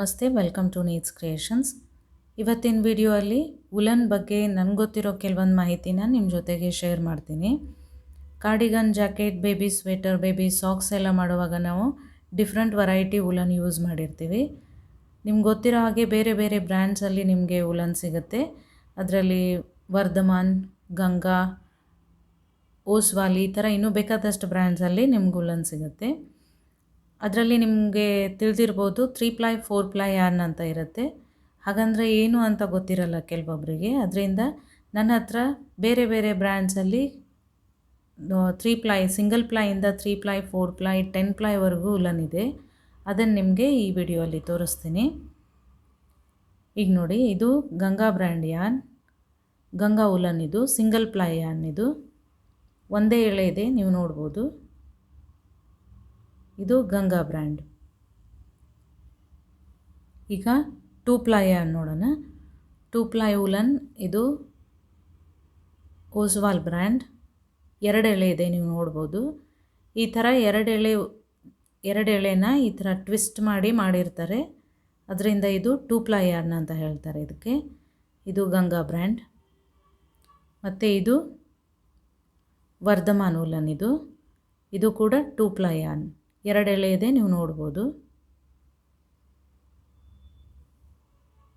ನಮಸ್ತೆ, welcome to needs creations. ಇವತ್ತಿನ ವಿಡಿಯೋಲ್ಲಿ woollen ಬಗ್ಗೆ ನನಗೆ ಗೊತ್ತಿರೋ ಕೆಲವೊಂದು ಮಾಹಿತಿನ ನಿಮ್ಮ ಜೊತೆಗೆ ಶೇರ್ ಮಾಡ್ತೀನಿ. Cardigan, jacket, baby sweater, baby socks ಎಲ್ಲ ಮಾಡುವಾಗ ನಾವು ಡಿಫ್ರೆಂಟ್ ವೆರೈಟಿ ವುಲನ್ ಯೂಸ್ ಮಾಡಿರ್ತೀವಿ. ನಿಮ್ಗೆ ಗೊತ್ತಿರೋ ಹಾಗೆ ಬೇರೆ ಬೇರೆ ಬ್ರ್ಯಾಂಡ್ಸಲ್ಲಿ ನಿಮಗೆ ವುಲನ್ ಸಿಗುತ್ತೆ. ಅದರಲ್ಲಿ ವರ್ಧಮಾನ್, ಗಂಗಾ, ಓಸ್ವಾಲ್ ಈ ಥರ ಇನ್ನೂ ಬೇಕಾದಷ್ಟು ಬ್ರ್ಯಾಂಡ್ಸಲ್ಲಿ ನಿಮ್ಗೆ ವುಲನ್ ಸಿಗುತ್ತೆ. ಅದರಲ್ಲಿ ನಿಮಗೆ ತಿಳಿದಿರ್ಬೋದು 3 ಪ್ಲೈ 4 ಪ್ಲೈ ಯಾರ್ನ್ ಅಂತ ಇರುತ್ತೆ. ಹಾಗಂದರೆ ಏನು ಅಂತ ಗೊತ್ತಿರಲ್ಲ ಕೆಲವೊಬ್ಬರಿಗೆ. ಅದರಿಂದ ನನ್ನ ಹತ್ರ ಬೇರೆ ಬೇರೆ ಬ್ರ್ಯಾಂಡ್ಸಲ್ಲಿ 3 ಪ್ಲೈ, ಸಿಂಗಲ್ ಪ್ಲೈಯಿಂದ 3 ಪ್ಲೈ 4 ಪ್ಲೈ 10 ಪ್ಲೈವರೆಗೂ ವುಲನ್ ಇದೆ. ಅದನ್ನು ನಿಮಗೆ ಈ ವಿಡಿಯೋಲ್ಲಿ ತೋರಿಸ್ತೀನಿ. ಈಗ ನೋಡಿ, ಇದು Ganga brand yarn, Ganga woollen. ಇದು ಸಿಂಗಲ್ ಪ್ಲೈ ಯಾರ್ನ್. ಇದು ಒಂದೇ ಎಳೆ ಇದೆ, ನೀವು ನೋಡ್ಬೋದು. ಇದು ಗಂಗಾ ಬ್ರ್ಯಾಂಡ್. ಈಗ 2 ಪ್ಲೈ ಯಾರ್ನ್ ನೋಡೋಣ. 2 ಪ್ಲೈ ವುಲನ್, ಇದು ಓಸ್ವಾಲ್ ಬ್ರ್ಯಾಂಡ್. 2 ಎಳೆ ಇದೆ, ನೀವು ನೋಡ್ಬೋದು. ಈ ಥರ 2 ಎಳೆನ ಈ ಥರ ಟ್ವಿಸ್ಟ್ ಮಾಡಿರ್ತಾರೆ. ಅದರಿಂದ ಇದು 2 ಪ್ಲೈ ಯಾರ್ನ್ ಅಂತ ಹೇಳ್ತಾರೆ ಇದಕ್ಕೆ. ಇದು ಗಂಗಾ ಬ್ರ್ಯಾಂಡ್. ಮತ್ತು ಇದು ವರ್ಧಮಾನ್ ವುಲನ್. ಇದು ಕೂಡ 2 ಪ್ಲೈ ಯಾರ್ನ್. 2 ಎಳೆ ಇದೆ, ನೀವು ನೋಡ್ಬೋದು.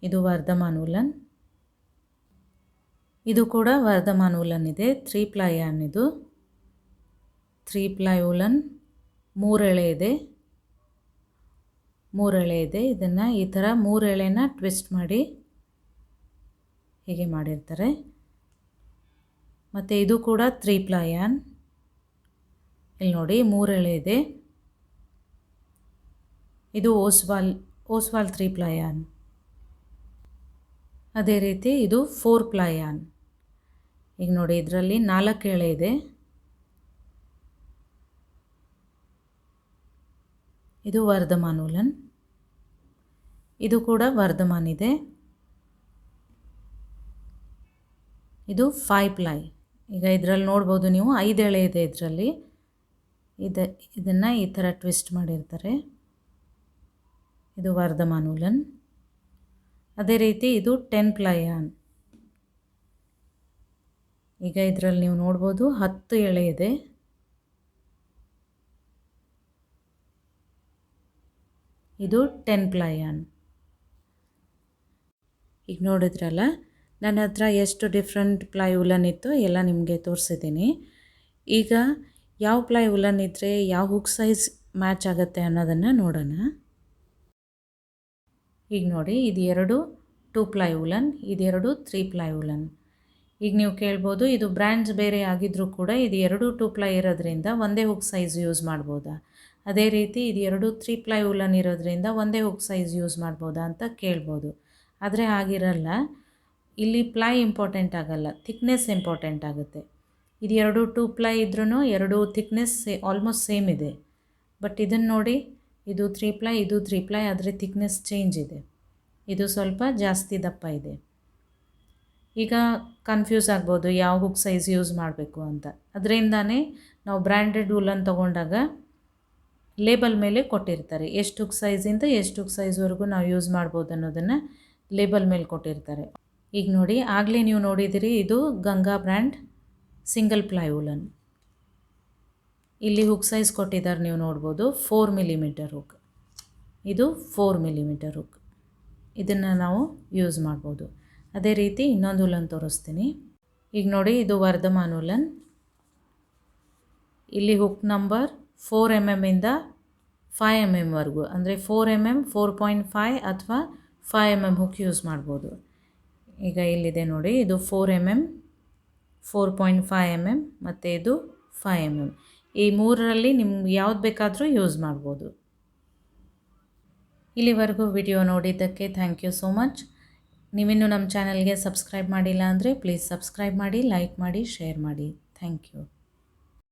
ಇದು ವರ್ಧಮಾನ್ ವುಲನ್. ಇದು ಕೂಡ ವರ್ಧಮಾನ್ ವುಲನ್ ಇದೆ. 3 ಪ್ಲೈ ಯಾರ್ನ್. ಇದು 3 ಪ್ಲೈ ವುಲನ್. 3 ಎಳೆ ಇದೆ. 3 ಎಳೆ ಇದೆ. ಇದನ್ನು ಈ ಥರ 3 ಎಳೆನ ಟ್ವಿಸ್ಟ್ ಮಾಡಿ ಹೀಗೆ ಮಾಡಿರ್ತಾರೆ. ಮತ್ತು ಇದು ಕೂಡ 3 ಪ್ಲೈ ಯಾರ್ನ್. ಇಲ್ಲಿ ನೋಡಿ, 3 ಎಳೆ ಇದೆ. ಇದು ಓಸ್ವಾಲ್ 3 ಪ್ಲೈ ಯಾರ್ನ್. ಅದೇ ರೀತಿ ಇದು 4 ಪ್ಲೈ ಯಾರ್ನ್. ಈಗ ನೋಡಿ, ಇದರಲ್ಲಿ 4 ಎಳೆ ಇದೆ. ಇದು ವರ್ಧಮಾನ್ ವುಲನ್. ಇದು ಕೂಡ ವರ್ಧಮಾನ್ ಇದೆ. ಇದು 5 ಪ್ಲೈ. ಈಗ ಇದರಲ್ಲಿ ನೋಡ್ಬೋದು ನೀವು, 5 ಎಳೆ ಇದೆ ಇದರಲ್ಲಿ. ಇದನ್ನು ಈ ಥರ ಟ್ವಿಸ್ಟ್ ಮಾಡಿರ್ತಾರೆ. ಇದು ವರ್ಧಮಾನ್ ವುಲನ್. ಅದೇ ರೀತಿ ಇದು 10 ಪ್ಲೈ ಯಾರ್ನ್. ಈಗ ಇದರಲ್ಲಿ ನೀವು ನೋಡ್ಬೋದು 10 ಎಳೆ ಇದೆ. ಇದು 10 ಪ್ಲೈ ಯಾರ್ನ್. ಈಗ ನೋಡಿದ್ರಲ್ಲ, ನನ್ನ ಹತ್ರ ಎಷ್ಟು ಡಿಫ್ರೆಂಟ್ ಪ್ಲೈ ವುಲನ್ ಇತ್ತು ಎಲ್ಲ ನಿಮಗೆ ತೋರಿಸಿದ್ದೀನಿ. ಈಗ ಯಾವ ಪ್ಲೈ ವುಲನ್ ಇದ್ದರೆ ಯಾವ ಹುಕ್ ಸೈಜ್ ಮ್ಯಾಚ್ ಆಗುತ್ತೆ ಅನ್ನೋದನ್ನು ನೋಡೋಣ. ಈಗ ನೋಡಿ, ಇದು 2 ಪ್ಲೈ ವುಲನ್, ಇದು 3 ಪ್ಲೈ ವುಲನ್. ಈಗ ನೀವು ಕೇಳ್ಬೋದು, ಇದು ಬ್ರ್ಯಾಂಡ್ಸ್ ಬೇರೆ ಆಗಿದ್ದರೂ ಕೂಡ ಇದು 2 ಪ್ಲೈ ಇರೋದ್ರಿಂದ ಒಂದೇ ಹುಕ್ ಸೈಜ್ ಯೂಸ್ ಮಾಡ್ಬೋದಾ? ಅದೇ ರೀತಿ ಇದು 3 ಪ್ಲೈ ವುಲನ್ ಇರೋದ್ರಿಂದ ಒಂದೇ ಹುಕ್ ಸೈಜ್ ಯೂಸ್ ಮಾಡ್ಬೋದಾ ಅಂತ ಕೇಳ್ಬೋದು. ಆದರೆ ಹಾಗಿರಲ್ಲ. ಇಲ್ಲಿ ಪ್ಲೈ ಇಂಪಾರ್ಟೆಂಟ್ ಆಗಲ್ಲ, ಥಿಕ್ನೆಸ್ ಇಂಪಾರ್ಟೆಂಟ್ ಆಗುತ್ತೆ. ಇದು 2 ಪ್ಲೈ ಇದ್ರೂ 2 ಥಿಕ್ನೆಸ್ ಆಲ್ಮೋಸ್ಟ್ ಸೇಮ್ ಇದೆ. ಬಟ್ ಇದನ್ನು ನೋಡಿ, ಇದು 3 ಪ್ಲೈ, ಇದು 3 ಪ್ಲೈ, ಆದರೆ ಥಿಕ್ನೆಸ್ ಚೇಂಜ್ ಇದೆ. ಇದು ಸ್ವಲ್ಪ ಜಾಸ್ತಿ ದಪ್ಪ ಇದೆ. ಈಗ ಕನ್ಫ್ಯೂಸ್ ಆಗ್ಬೋದು ಯಾವ ಹುಕ್ ಸೈಜ್ ಯೂಸ್ ಮಾಡಬೇಕು ಅಂತ. ಅದರಿಂದನೇ ನಾವು ಬ್ರ್ಯಾಂಡೆಡ್ ವುಲನ್ ತೊಗೊಂಡಾಗ ಲೇಬಲ್ ಮೇಲೆ ಕೊಟ್ಟಿರ್ತಾರೆ, ಎಷ್ಟು ಹುಕ್ ಸೈಜಿಂದ ಎಷ್ಟು ಹುಕ್ ಸೈಜ್ವರೆಗೂ ನಾವು ಯೂಸ್ ಮಾಡ್ಬೋದು ಅನ್ನೋದನ್ನು ಲೇಬಲ್ ಮೇಲೆ ಕೊಟ್ಟಿರ್ತಾರೆ. ಈಗ ನೋಡಿ, ಆಗಲೇ ನೀವು ನೋಡಿದಿರಿ, ಇದು Ganga brand single ply woollen. ಇಲ್ಲಿ ಹುಕ್ ಸೈಜ್ ಕೊಟ್ಟಿದ್ದಾರೆ, ನೀವು ನೋಡ್ಬೋದು. 4 ಮಿಲಿಮೀಟರ್ ಹುಕ್. ಇದು 4 ಮಿಲಿಮೀಟರ್ ಹುಕ್. ಇದನ್ನು ನಾವು ಯೂಸ್ ಮಾಡ್ಬೋದು. ಅದೇ ರೀತಿ ಇನ್ನೊಂದು ವುಲನ್ ತೋರಿಸ್ತೀನಿ. ಈಗ ನೋಡಿ, ಇದು ವರ್ಧಮಾನ್ ವುಲನ್. ಇಲ್ಲಿ ಹುಕ್ ನಂಬರ್ 4 mm ಇಂದ 5 mm ವರೆಗೂ, ಅಂದರೆ 4 mm, 4.5 ಅಥವಾ 5 mm ಹುಕ್ ಯೂಸ್ ಮಾಡ್ಬೋದು. ಈಗ ಇಲ್ಲಿದೆ ನೋಡಿ, ಇದು 4 mm, 4.5 mm ಮತ್ತು ಇದು 5 mm. ಈ ಮೂರರಲ್ಲಿ ನಿಮ್ಗೆ ಯಾವ್ದು ಬೇಕಾದರೂ ಯೂಸ್ ಮಾಡ್ಬೋದು. ಇಲ್ಲಿವರೆಗೂ ವಿಡಿಯೋ ನೋಡಿದ್ದಕ್ಕೆ ಥ್ಯಾಂಕ್ ಯು ಸೋ ಮಚ್. ನೀವಿನ್ನೂ ನಮ್ಮ ಚಾನಲ್ಗೆ ಸಬ್ಸ್ಕ್ರೈಬ್ ಮಾಡಿಲ್ಲ ಅಂದರೆ ಪ್ಲೀಸ್ ಸಬ್ಸ್ಕ್ರೈಬ್ ಮಾಡಿ, ಲೈಕ್ ಮಾಡಿ, ಶೇರ್ ಮಾಡಿ. Thank you.